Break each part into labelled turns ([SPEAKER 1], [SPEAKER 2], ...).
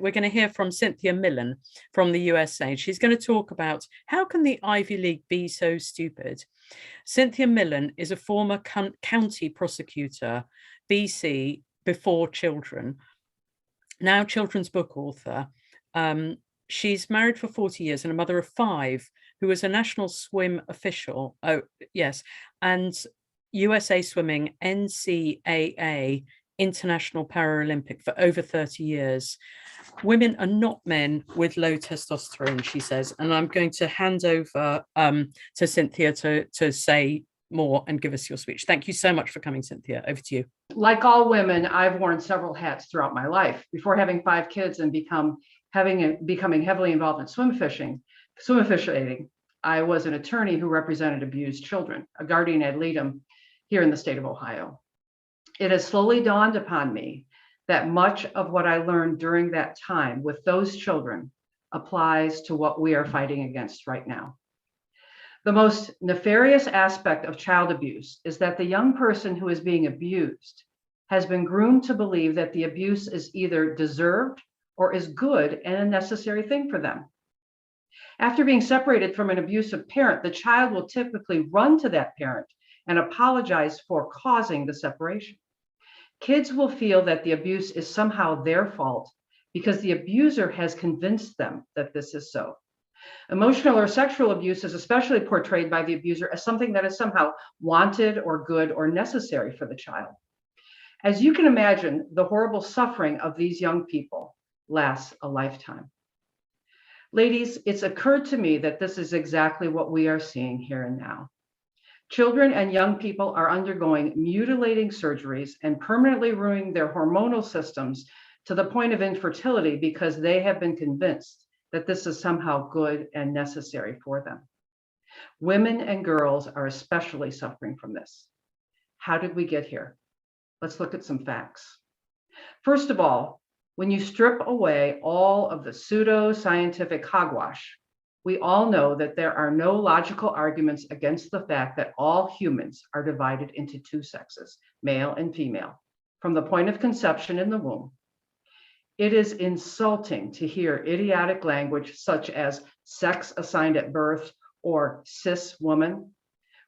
[SPEAKER 1] We're going to hear from Cynthia Millen from the USA. She's going to talk about how can the Ivy League be so stupid? Cynthia Millen is a former county prosecutor, BC, before children, now children's book author. She's married for 40 years and a mother of 5 who was a national swim official. Oh, yes. And USA Swimming, NCAA, International Paralympic for over 30 years. Women are not men with low testosterone, she says. And I'm going to hand over to Cynthia to say more and give us your speech. Thank you so much for coming, Cynthia. Over to you.
[SPEAKER 2] Like all women, I've worn several hats throughout my life. Before having 5 kids and becoming heavily involved in swim officiating, I was an attorney who represented abused children, a guardian ad litem here in the state of Ohio. It has slowly dawned upon me that much of what I learned during that time with those children applies to what we are fighting against right now. The most nefarious aspect of child abuse is that the young person who is being abused has been groomed to believe that the abuse is either deserved or is good and a necessary thing for them. After being separated from an abusive parent, the child will typically run to that parent and apologize for causing the separation. Kids will feel that the abuse is somehow their fault because the abuser has convinced them that this is so. Emotional or sexual abuse is especially portrayed by the abuser as something that is somehow wanted or good or necessary for the child. As you can imagine, the horrible suffering of these young people lasts a lifetime. Ladies, it's occurred to me that this is exactly what we are seeing here and now. Children and young people are undergoing mutilating surgeries and permanently ruining their hormonal systems to the point of infertility because they have been convinced that this is somehow good and necessary for them. Women and girls are especially suffering from this. How did we get here? Let's look at some facts. First of all, when you strip away all of the pseudo-scientific hogwash, we all know that there are no logical arguments against the fact that all humans are divided into 2 sexes, male and female, from the point of conception in the womb. It is insulting to hear idiotic language such as sex assigned at birth or cis woman.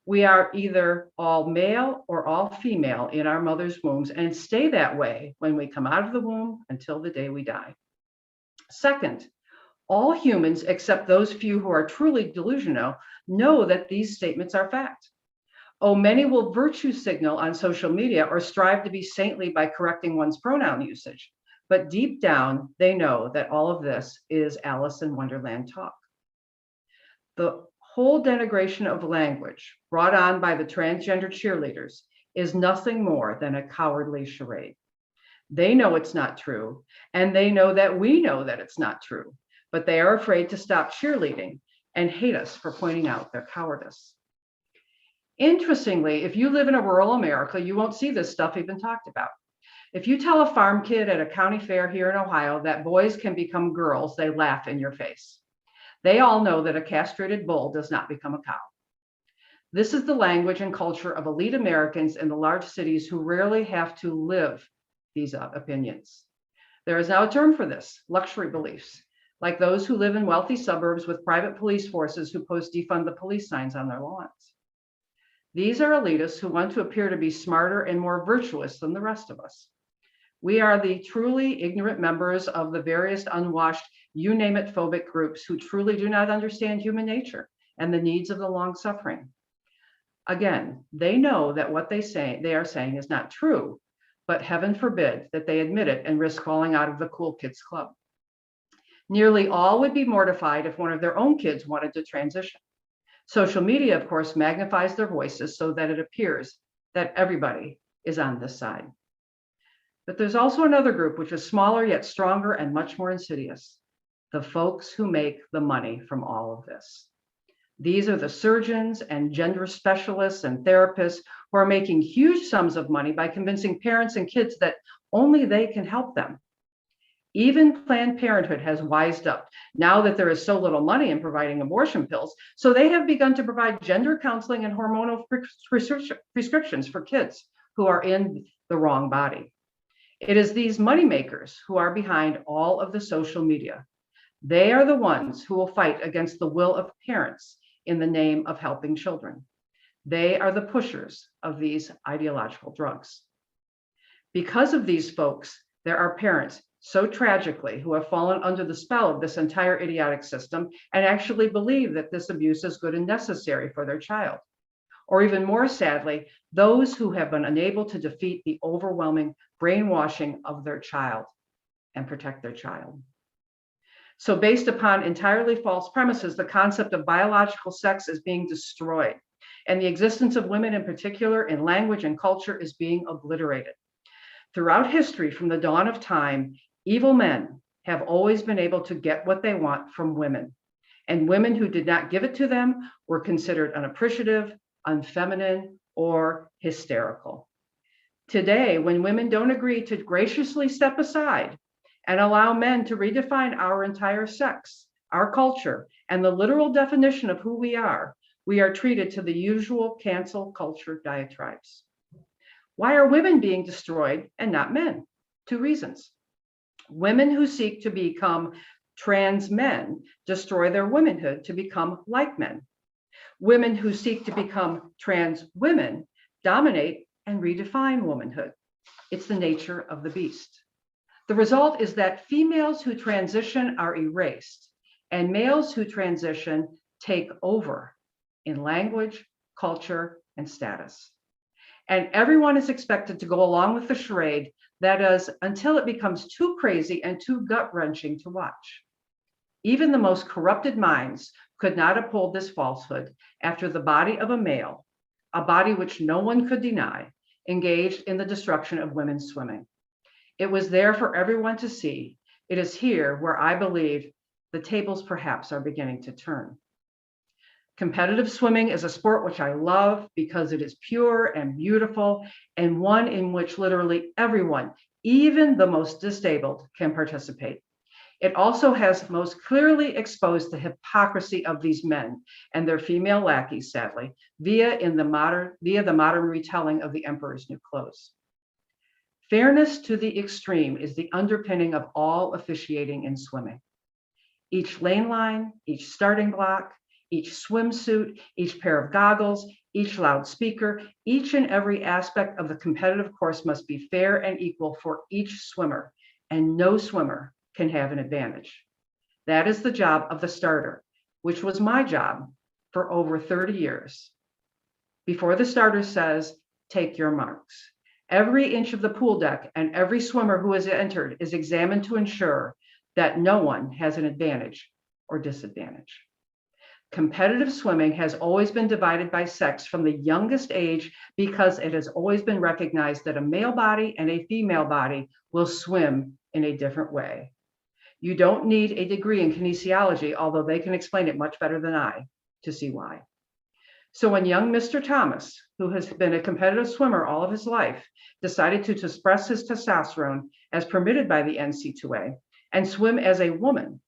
[SPEAKER 2] We are either all male or all female in our mother's wombs and stay that way when we come out of the womb until the day we die. Second, all humans, except those few who are truly delusional, know that these statements are fact. Oh, many will virtue signal on social media or strive to be saintly by correcting one's pronoun usage. But deep down, they know that all of this is Alice in Wonderland talk. The whole denigration of language brought on by the transgender cheerleaders is nothing more than a cowardly charade. They know it's not true, and they know that we know that it's not true, but they are afraid to stop cheerleading and hate us for pointing out their cowardice. Interestingly, if you live in a rural America, you won't see this stuff even talked about. If you tell a farm kid at a county fair here in Ohio that boys can become girls, they laugh in your face. They all know that a castrated bull does not become a cow. This is the language and culture of elite Americans in the large cities who rarely have to live these opinions. There is now a term for this, luxury beliefs, like those who live in wealthy suburbs with private police forces who post defund the police signs on their lawns. These are elitists who want to appear to be smarter and more virtuous than the rest of us. We are the truly ignorant members of the various unwashed, you name it, phobic groups who truly do not understand human nature and the needs of the long suffering. Again, they know that what they are saying is not true, but heaven forbid that they admit it and risk falling out of the cool kids club. Nearly all would be mortified if one of their own kids wanted to transition. Social media, of course, magnifies their voices so that it appears that everybody is on this side. But there's also another group which is smaller yet stronger and much more insidious, the folks who make the money from all of this. These are the surgeons and gender specialists and therapists who are making huge sums of money by convincing parents and kids that only they can help them. Even Planned Parenthood has wised up now that there is so little money in providing abortion pills, so they have begun to provide gender counseling and hormonal prescriptions for kids who are in the wrong body. It is these moneymakers who are behind all of the social media. They are the ones who will fight against the will of parents in the name of helping children. They are the pushers of these ideological drugs. Because of these folks, there are parents, so tragically, who have fallen under the spell of this entire idiotic system and actually believe that this abuse is good and necessary for their child. Or even more sadly, those who have been unable to defeat the overwhelming brainwashing of their child and protect their child. So based upon entirely false premises, the concept of biological sex is being destroyed, and the existence of women in particular in language and culture is being obliterated. Throughout history, from the dawn of time, evil men have always been able to get what they want from women, and women who did not give it to them were considered unappreciative, unfeminine, or hysterical. Today, when women don't agree to graciously step aside and allow men to redefine our entire sex, our culture, and the literal definition of who we are treated to the usual cancel culture diatribes. Why are women being destroyed and not men? 2 reasons. Women who seek to become trans men destroy their womanhood to become like men. Women who seek to become trans women dominate and redefine womanhood. It's the nature of the beast. The result is that females who transition are erased and males who transition take over in language, culture, and status. And everyone is expected to go along with the charade, that is, until it becomes too crazy and too gut-wrenching to watch. Even the most corrupted minds could not uphold this falsehood after the body of a male, a body which no one could deny, engaged in the destruction of women's swimming. It was there for everyone to see. It is here where I believe the tables perhaps are beginning to turn. Competitive swimming is a sport which I love because it is pure and beautiful, and one in which literally everyone, even the most disabled, can participate. It also has most clearly exposed the hypocrisy of these men and their female lackeys, sadly, via the modern retelling of the Emperor's New Clothes. Fairness to the extreme is the underpinning of all officiating in swimming. Each lane line, each starting block, each swimsuit, each pair of goggles, each loudspeaker, each and every aspect of the competitive course must be fair and equal for each swimmer, and no swimmer can have an advantage. That is the job of the starter, which was my job for over 30 years. Before the starter says, take your marks. Every inch of the pool deck and every swimmer who has entered is examined to ensure that no one has an advantage or disadvantage. Competitive swimming has always been divided by sex from the youngest age because it has always been recognized that a male body and a female body will swim in a different way. You don't need a degree in kinesiology, although they can explain it much better than I, to see why. So when young Mr. Thomas, who has been a competitive swimmer all of his life, decided to suppress his testosterone as permitted by the NC2A and swim as a woman,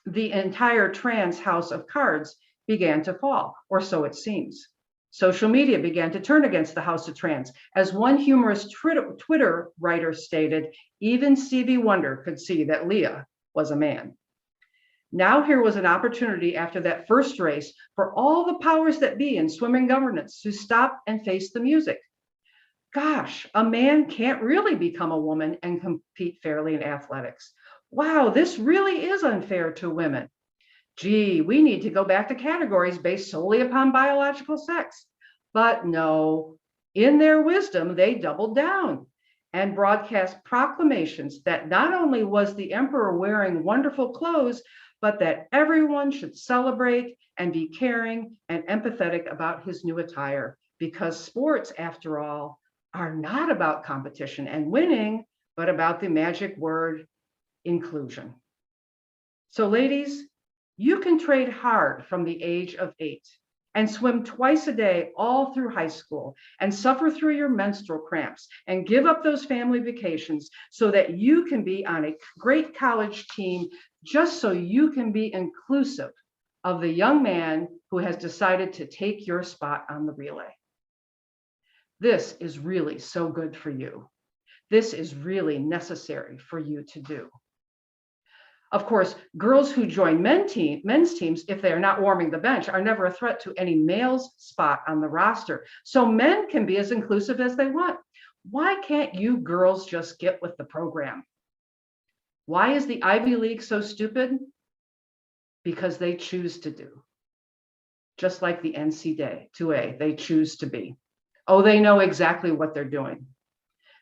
[SPEAKER 2] the entire trans house of cards began to fall, or so it seems. Social media began to turn against the house of trans. As one humorous Twitter writer stated, even Stevie Wonder could see that Leah was a man. Now here was an opportunity after that first race for all the powers that be in swimming governance to stop and face the music. Gosh, a man can't really become a woman and compete fairly in athletics. Wow, this really is unfair to women. Gee, we need to go back to categories based solely upon biological sex. But no, in their wisdom, they doubled down and broadcast proclamations that not only was the emperor wearing wonderful clothes, but that everyone should celebrate and be caring and empathetic about his new attire, because sports, after all, are not about competition and winning, but about the magic word inclusion. So ladies, you can trade hard from the age of 8 and swim twice a day all through high school and suffer through your menstrual cramps and give up those family vacations so that you can be on a great college team, just so you can be inclusive of the young man who has decided to take your spot on the relay. This is really so good for you. This is really necessary for you to do. Of course, girls who join men's teams, if they are not warming the bench, are never a threat to any male's spot on the roster. So men can be as inclusive as they want. Why can't you girls just get with the program? Why is the Ivy League so stupid? Because they choose to do. Just like the NCAA, they choose to be. Oh, they know exactly what they're doing.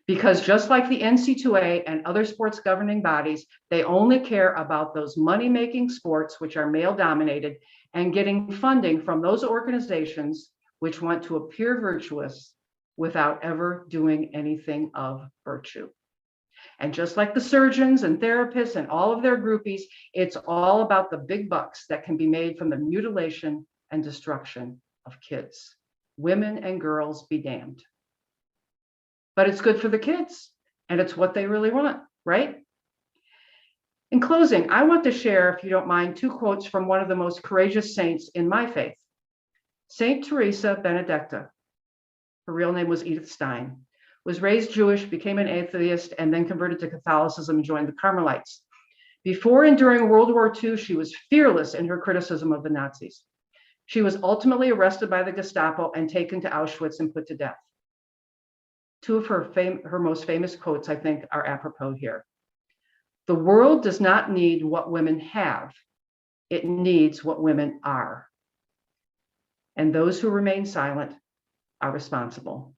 [SPEAKER 2] Because just like the NCAA and other sports governing bodies, they only care about those money-making sports, which are male-dominated, and getting funding from those organizations which want to appear virtuous without ever doing anything of virtue. And just like the surgeons and therapists and all of their groupies, it's all about the big bucks that can be made from the mutilation and destruction of kids. Women and girls be damned. But it's good for the kids, and it's what they really want, right? In closing, I want to share, if you don't mind, 2 quotes from one of the most courageous saints in my faith, Saint Teresa Benedicta. Her real name was Edith Stein. Was raised Jewish, became an atheist, and then converted to Catholicism and joined the Carmelites. Before and during World War II, she was fearless in her criticism of the Nazis. She was ultimately arrested by the Gestapo and taken to Auschwitz and put to death. 2 of her most famous quotes, I think, are apropos here. The world does not need what women have. It needs what women are. And those who remain silent are responsible.